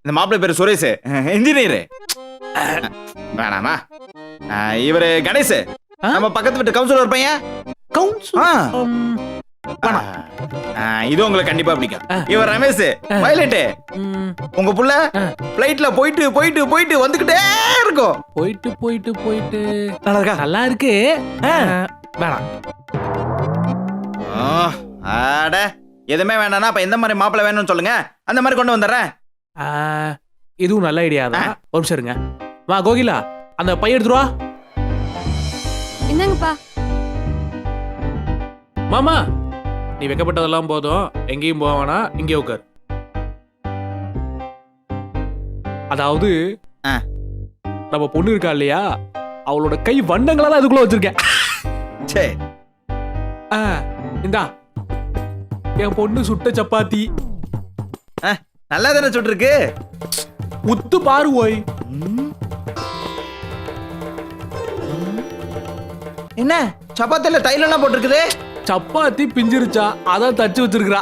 இந்த மாப்பிள்ளை பேரு சுரேஷ், இன்ஜினியர். வேணாமா? இவரு கணேஷ், நம்ம பக்கத்து வீட்டு கவுன்சிலர் பையன். இது உங்களுக்கு கண்டிப்பா பிடிக்கும். இவர் ரமேஷ், பைலட். உங்க புள்ள பிளைட்ல போயிட்டு போயிட்டு போயிட்டு வந்துகிட்டே இருக்கும். போயிட்டு போயிட்டு போயிட்டு நல்லா இருக்கா? நல்லா இருக்கு. வேணாம். ஆட, எதுவுமே வேணாம்னா அப்ப எந்த மாதிரி மாப்பிள்ளை வேணும்னு சொல்லுங்க, அந்த மாதிரி கொண்டு வந்துடுறேன். இதுவும் நல்ல ஐடியா தான். ஒரு நிமிஷம் இருங்க. வா கோகிலா, அந்த பை எடுத்துருவா. என்னங்கப்பா? மாமா, நீ வைக்கப்பட்டதெல்லாம் போதும், எங்கேயும் போவானா, இங்கே உட்கார். அதாவது நம்ம பொண்ணு இருக்கா இல்லையா, அவளோட கை வண்டங்களா தான் அதுக்குள்ள வச்சிருக்கேன். சரி, இந்தா என் பொண்ணு சுட்ட சப்பாத்தி. நல்லா தானே சுட்டுருக்கு. உத்து பாரு ஓய். என்ன சப்பாத்தில தைலெல்லாம் போட்டிருக்குது? சப்பாத்தி பிஞ்சிருச்சா, அதான் தச்சு வச்சிருக்கிறா.